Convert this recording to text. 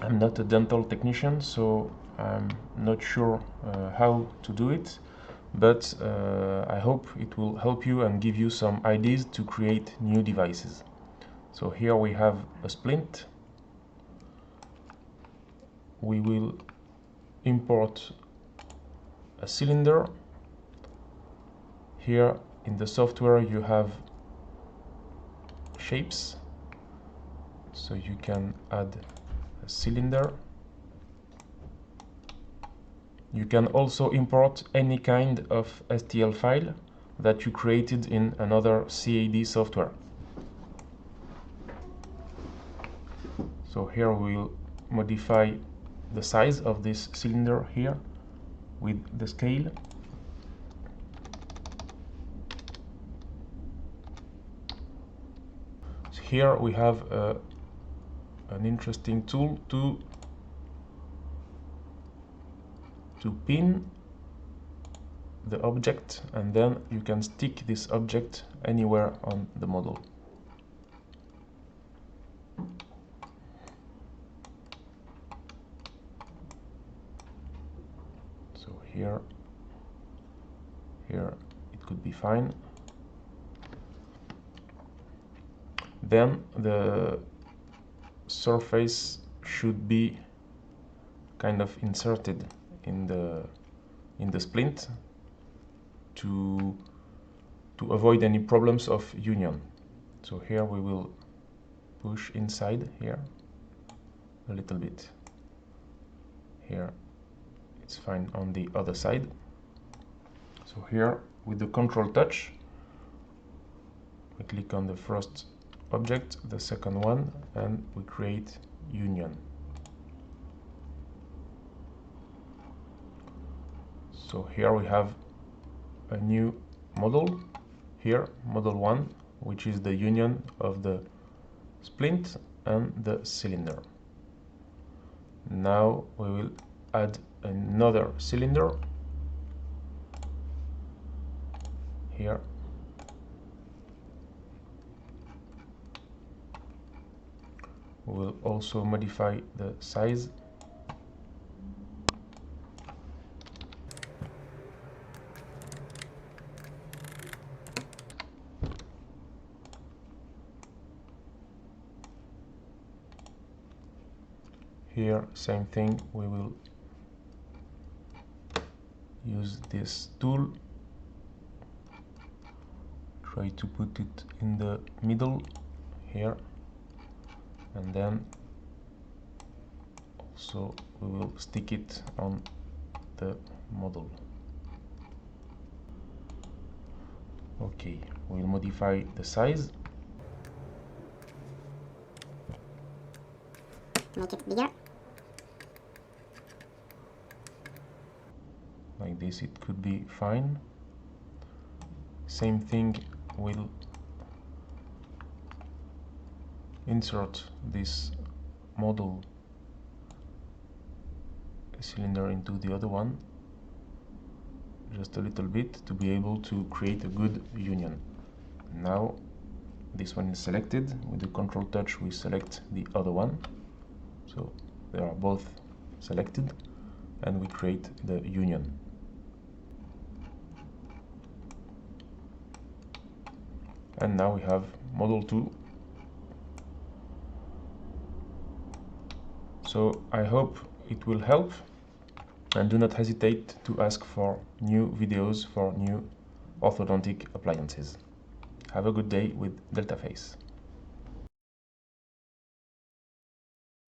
I'm not a dental technician, so I'm not sure how to do it, but I hope it will help you and give you some ideas to create new devices. So here we have a splint. We will import a cylinder. Here in the software you have shapes, so you can add a cylinder. You can also import any kind of STL file that you created in another CAD software. So here we'll modify the size of this cylinder here with the scale. So here we have an interesting tool to pin the object, and then you can stick this object anywhere on the model. So here it could be fine. Then the surface should be kind of inserted in the splint to avoid any problems of union. So here we will push inside here a little bit. Here it's fine on the other side. So here with the control touch we click on the first object, the second one, and we create union. So here we have a new model here, model 1, which is the union of the splint and the cylinder. Now we will add another cylinder here. We will also modify the size. Here, same thing, we will use this tool, try to put it in the middle here, and then also we will stick it on the model. Okay, we'll modify the size. Make it bigger. Like this it could be fine. Same thing, we'll insert this model cylinder into the other one just a little bit to be able to create a good union. Now this one is selected. With the control touch we select the other one, so they are both selected, and we create the union. And now we have model 2. So I hope it will help, and do not hesitate to ask for new videos for new orthodontic appliances. Have a good day with Deltaface.